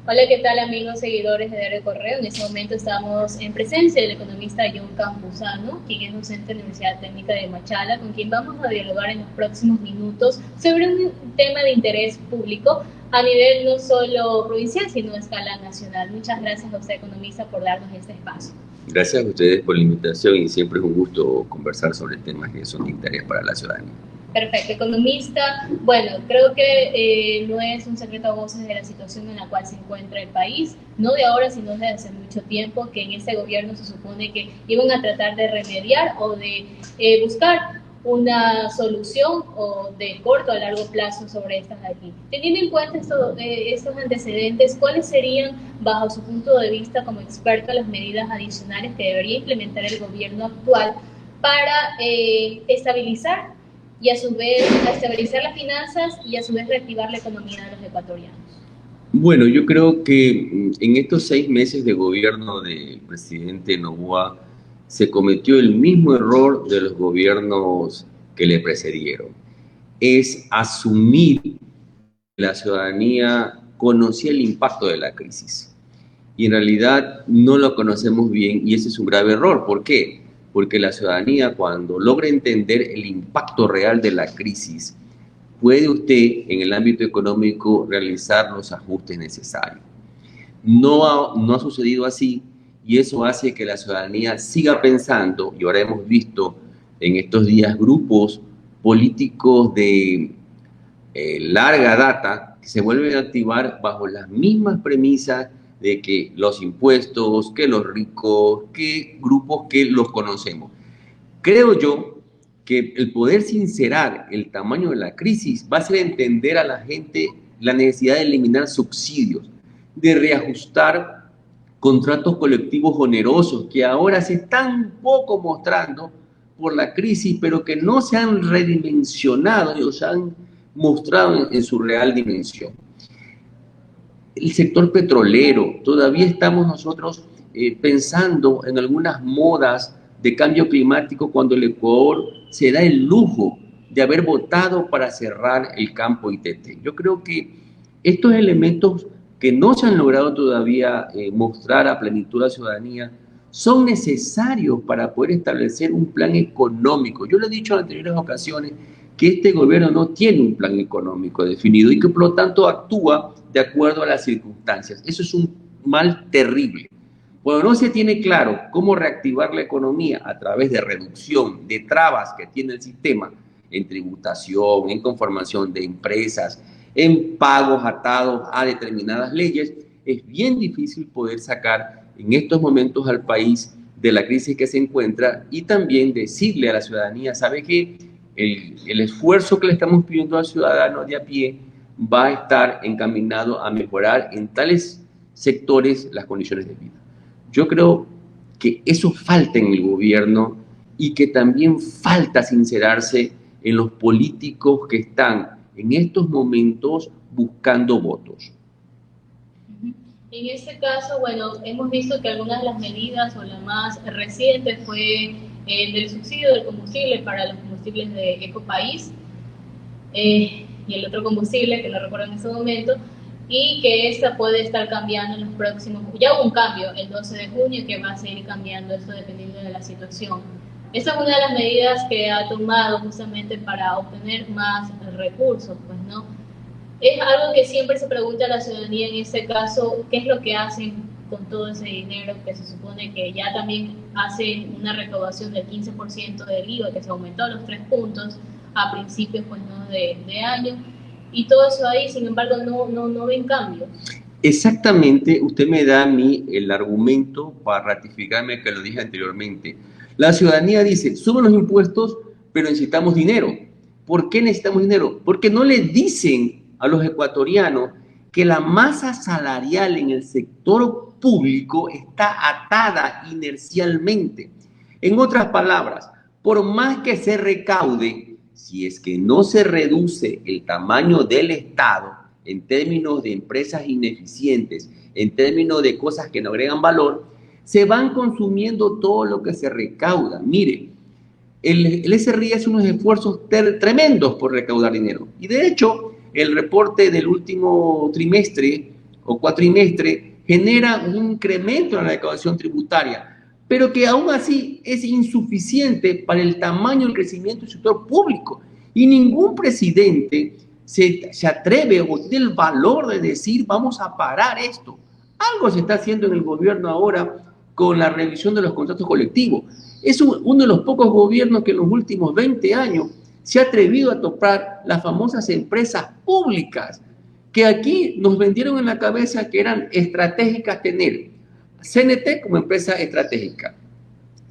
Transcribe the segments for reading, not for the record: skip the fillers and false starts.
Hola, ¿qué tal amigos seguidores de Diario Correo? En este momento estamos en presencia del economista John Campuzano, quien es docente de la Universidad Técnica de Machala, con quien vamos a dialogar en los próximos minutos sobre un tema de interés público a nivel no solo provincial, sino a escala nacional. Muchas gracias a usted, economista, por darnos este espacio. Gracias a ustedes por la invitación y siempre es un gusto conversar sobre temas que son de interés para la ciudadanía. Perfecto, economista. Bueno, creo que no es un secreto a voces de la situación en la cual se encuentra el país, no de ahora, sino desde hace mucho tiempo, que en este gobierno se supone que iban a tratar de remediar o de buscar una solución o de corto a largo plazo sobre estas de aquí. Teniendo en cuenta estos antecedentes, ¿cuáles serían, bajo su punto de vista como experto, las medidas adicionales que debería implementar el gobierno actual para estabilizar y a su vez a estabilizar las finanzas y a su vez reactivar la economía de los ecuatorianos? Bueno, yo creo que en estos 6 meses de gobierno del presidente Noboa se cometió el mismo error de los gobiernos que le precedieron. Es asumir que la ciudadanía conocía el impacto de la crisis. Y en realidad no lo conocemos bien y ese es un grave error. ¿Por qué? Porque la ciudadanía, cuando logra entender el impacto real de la crisis, puede usted en el ámbito económico realizar los ajustes necesarios. No ha sucedido así y eso hace que la ciudadanía siga pensando, y ahora hemos visto en estos días grupos políticos de larga data que se vuelven a activar bajo las mismas premisas de que los impuestos, que los ricos, que grupos que los conocemos. Creo yo que el poder sincerar el tamaño de la crisis va a ser entender a la gente la necesidad de eliminar subsidios, de reajustar contratos colectivos onerosos que ahora se están poco mostrando por la crisis, pero que no se han redimensionado o se han mostrado en su real dimensión. El sector petrolero, todavía estamos nosotros pensando en algunas modas de cambio climático cuando el Ecuador se da el lujo de haber votado para cerrar el campo ITT. Yo creo que estos elementos que no se han logrado todavía mostrar a plenitud a la ciudadanía son necesarios para poder establecer un plan económico. Yo lo he dicho en anteriores ocasiones que este gobierno no tiene un plan económico definido y que por lo tanto actúa de acuerdo a las circunstancias. Eso es un mal terrible. Cuando no se tiene claro cómo reactivar la economía a través de reducción de trabas que tiene el sistema en tributación, en conformación de empresas, en pagos atados a determinadas leyes, es bien difícil poder sacar en estos momentos al país de la crisis que se encuentra y también decirle a la ciudadanía, ¿sabe qué? El esfuerzo que le estamos pidiendo al ciudadano de a pie va a estar encaminado a mejorar en tales sectores las condiciones de vida. Yo creo que eso falta en el gobierno y que también falta sincerarse en los políticos que están en estos momentos buscando votos. En este caso, bueno, hemos visto que algunas de las medidas o la más reciente fue el del subsidio del combustible para los combustibles de Ecopaís y el otro combustible, que no recuerdo en este momento, y que esta puede estar cambiando en los próximos, ya hubo un cambio el 12 de junio que va a seguir cambiando esto dependiendo de la situación. Esta es una de las medidas que ha tomado justamente para obtener más recursos, pues, ¿no? Es algo que siempre se pregunta a la ciudadanía en este caso, ¿qué es lo que hacen con todo ese dinero que se supone que ya también hacen una recaudación del 15% del IVA que se aumentó a los 3 puntos a principios pues, ¿no? de año? Y todo eso ahí, sin embargo, no ven cambio. Exactamente, usted me da a mí el argumento para ratificarme que lo dije anteriormente. La ciudadanía dice, suben los impuestos, pero necesitamos dinero. ¿Por qué necesitamos dinero? Porque no le dicen a los ecuatorianos que la masa salarial en el sector público está atada inercialmente. En otras palabras, por más que se recaude, si es que no se reduce el tamaño del Estado, en términos de empresas ineficientes, en términos de cosas que no agregan valor, se van consumiendo todo lo que se recauda. Mire, el SRI hace unos esfuerzos tremendos por recaudar dinero. Y de hecho, el reporte del último trimestre o cuatrimestre genera un incremento en la recaudación tributaria, pero que aún así es insuficiente para el tamaño del crecimiento del sector público. Y ningún presidente se atreve o tiene el valor de decir vamos a parar esto. Algo se está haciendo en el gobierno ahora con la revisión de los contratos colectivos. Es uno de los pocos gobiernos que en los últimos 20 años se ha atrevido a topar las famosas empresas públicas, que aquí nos vendieron en la cabeza que eran estratégicas tener. CNT como empresa estratégica,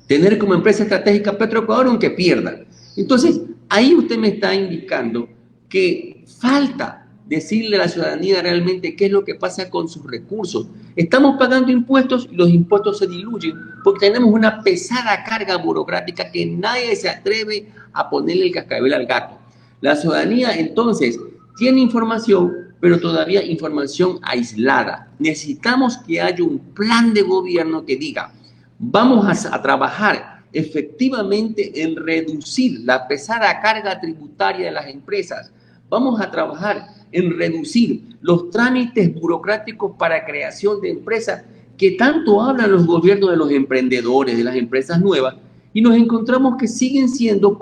tener como empresa estratégica Petroecuador aunque pierda. Entonces, ahí usted me está indicando que falta decirle a la ciudadanía realmente qué es lo que pasa con sus recursos. Estamos pagando impuestos y los impuestos se diluyen porque tenemos una pesada carga burocrática que nadie se atreve a ponerle el cascabel al gato. La ciudadanía entonces tiene información, pero todavía información aislada. Necesitamos que haya un plan de gobierno que diga, vamos a trabajar efectivamente en reducir la pesada carga tributaria de las empresas. Vamos a trabajar en reducir los trámites burocráticos para creación de empresas que tanto hablan los gobiernos de los emprendedores, de las empresas nuevas, y nos encontramos que sigue siendo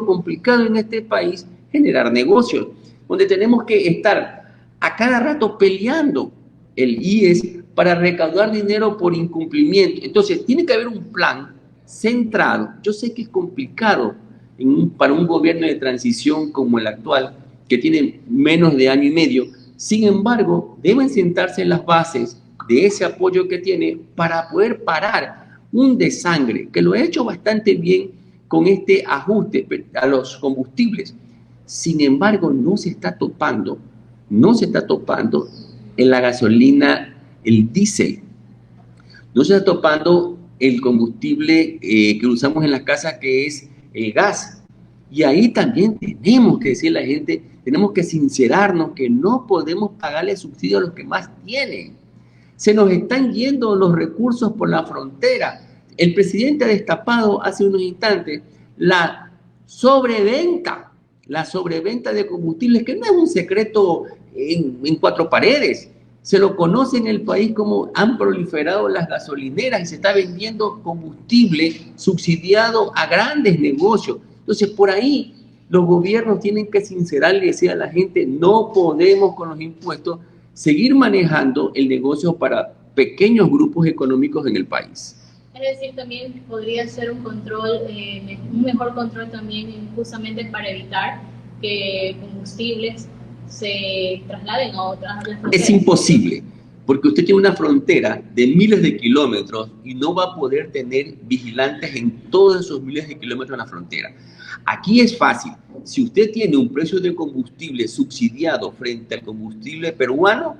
complicado en este país generar negocios, donde tenemos que estar a cada rato peleando el IES para recaudar dinero por incumplimiento. Entonces, tiene que haber un plan centrado. Yo sé que es complicado para un gobierno de transición como el actual, que tiene menos de año y medio. Sin embargo, deben sentarse en las bases de ese apoyo que tiene para poder parar un desangre, que lo ha hecho bastante bien con este ajuste a los combustibles. Sin embargo, no se está topando en la gasolina, el diésel. No se está topando el combustible que usamos en las casas, que es el gas. Y ahí también tenemos que decirle a la gente, tenemos que sincerarnos que no podemos pagarle subsidio a los que más tienen. Se nos están yendo los recursos por la frontera. El presidente ha destapado hace unos instantes la sobreventa de combustibles, que no es un secreto en cuatro paredes. Se lo conoce en el país como han proliferado las gasolineras y se está vendiendo combustible subsidiado a grandes negocios. Entonces, por ahí los gobiernos tienen que sincerarle y decir a la gente, no podemos con los impuestos seguir manejando el negocio para pequeños grupos económicos en el país. Es decir, también podría ser un control, un mejor control también justamente para evitar que combustibles se trasladen a otras fronteras. Es imposible, porque usted tiene una frontera de miles de kilómetros y no va a poder tener vigilantes en todos esos miles de kilómetros de la frontera. Aquí es fácil. Si usted tiene un precio de combustible subsidiado frente al combustible peruano,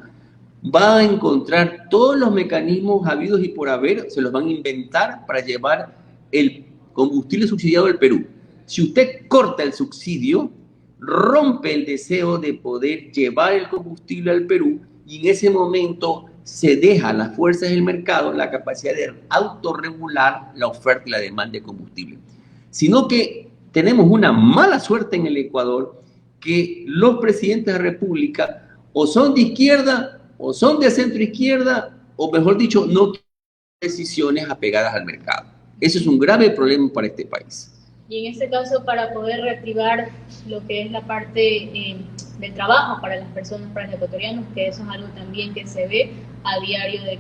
va a encontrar todos los mecanismos habidos y por haber, se los van a inventar para llevar el combustible subsidiado del Perú. Si usted corta el subsidio, rompe el deseo de poder llevar el combustible al Perú y en ese momento se deja a las fuerzas del mercado la capacidad de autorregular la oferta y la demanda de combustible. Sino que tenemos una mala suerte en el Ecuador, que los presidentes de la República o son de izquierda o son de centro izquierda, o mejor dicho, no toman decisiones apegadas al mercado. Eso es un grave problema para este país. Y en este caso, para poder reactivar lo que es la parte de trabajo para las personas, para los ecuatorianos, que eso es algo también que se ve a diario, de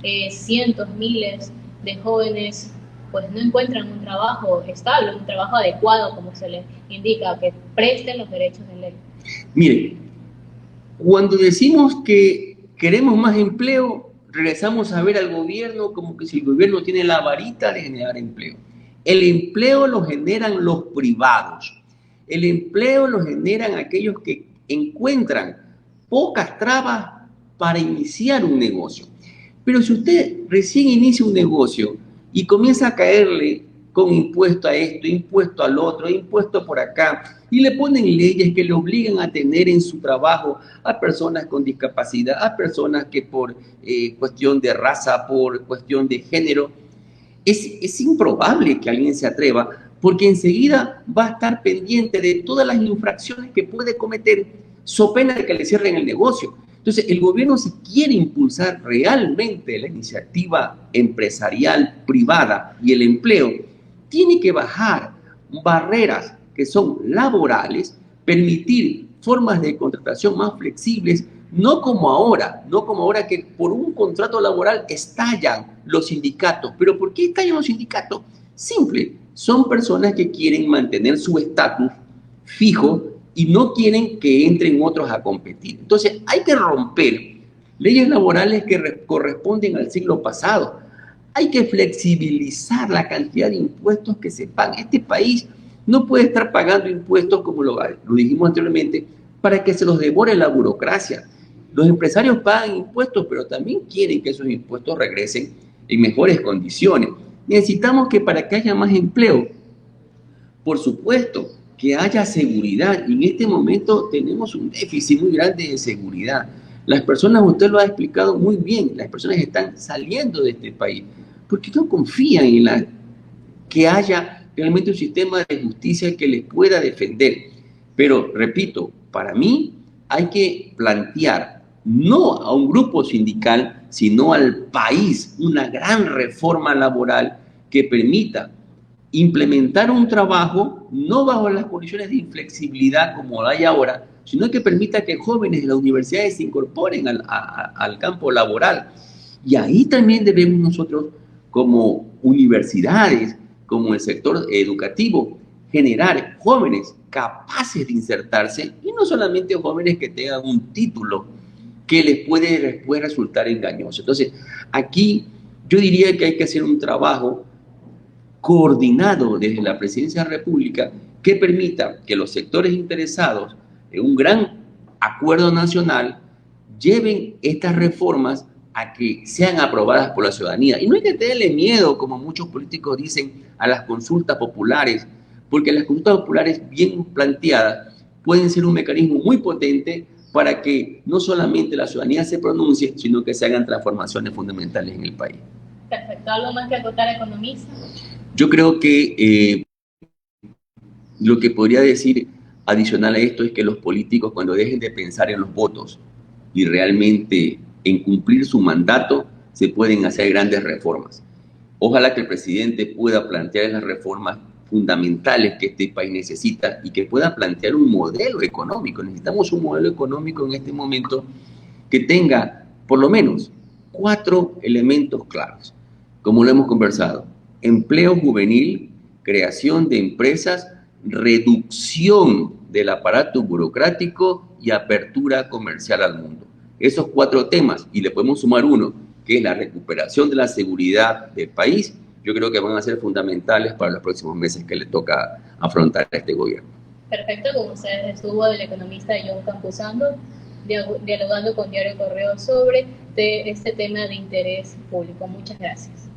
que cientos, miles de jóvenes pues no encuentran un trabajo estable, un trabajo adecuado, como se les indica, que presten los derechos de ley. Mire, cuando decimos que queremos más empleo, regresamos a ver al gobierno como que si el gobierno tiene la varita de generar empleo. El empleo lo generan los privados. El empleo lo generan aquellos que encuentran pocas trabas para iniciar un negocio. Pero si usted recién inicia un negocio y comienza a caerle con impuesto a esto, impuesto al otro, impuesto por acá, y le ponen leyes que le obligan a tener en su trabajo a personas con discapacidad, a personas que por cuestión de raza, por cuestión de género, es improbable que alguien se atreva, porque enseguida va a estar pendiente de todas las infracciones que puede cometer, so pena de que le cierren el negocio. Entonces, el gobierno, si quiere impulsar realmente la iniciativa empresarial privada y el empleo, tiene que bajar barreras que son laborales, permitir formas de contratación más flexibles, no como ahora que por un contrato laboral estallan los sindicatos. ¿Pero por qué estallan los sindicatos? Simple, son personas que quieren mantener su estatus fijo y no quieren que entren otros a competir. Entonces, hay que romper leyes laborales que corresponden al siglo pasado. Hay que flexibilizar la cantidad de impuestos que se pagan. Este país no puede estar pagando impuestos, como lo dijimos anteriormente, para que se los devore la burocracia. Los empresarios pagan impuestos, pero también quieren que esos impuestos regresen en mejores condiciones. Necesitamos que para que haya más empleo, por supuesto, que haya seguridad. Y en este momento tenemos un déficit muy grande de seguridad. Las personas, usted lo ha explicado muy bien, las personas están saliendo de este país porque no confían en que haya realmente un sistema de justicia que les pueda defender. Pero, repito, para mí hay que plantear no a un grupo sindical, sino al país una gran reforma laboral que permita implementar un trabajo no bajo las condiciones de inflexibilidad como hay ahora, sino que permita que jóvenes de las universidades se incorporen al campo laboral. Y ahí también debemos nosotros, como universidades, como el sector educativo, generar jóvenes capaces de insertarse, y no solamente jóvenes que tengan un título que les puede después resultar engañoso. Entonces, aquí yo diría que hay que hacer un trabajo coordinado desde la Presidencia de la República que permita que los sectores interesados en un gran acuerdo nacional lleven estas reformas a que sean aprobadas por la ciudadanía. Y no hay que tenerle miedo, como muchos políticos dicen, a las consultas populares, porque las consultas populares bien planteadas pueden ser un mecanismo muy potente para que no solamente la ciudadanía se pronuncie, sino que se hagan transformaciones fundamentales en el país. Perfecto. ¿Algo más que acotar, economista? Yo creo que lo que podría decir adicional a esto es que los políticos, cuando dejen de pensar en los votos y realmente en cumplir su mandato, se pueden hacer grandes reformas. Ojalá que el presidente pueda plantear las reformas fundamentales que este país necesita y que pueda plantear un modelo económico. Necesitamos un modelo económico en este momento que tenga por lo menos 4 elementos claros, como lo hemos conversado: empleo juvenil, creación de empresas, reducción del aparato burocrático y apertura comercial al mundo. Esos 4 temas, y le podemos sumar uno, que es la recuperación de la seguridad del país, yo creo que van a ser fundamentales para los próximos meses que le toca afrontar a este gobierno. Perfecto, con ustedes estuvo el economista John Campuzano, dialogando con Diario Correo sobre este tema de interés público. Muchas gracias.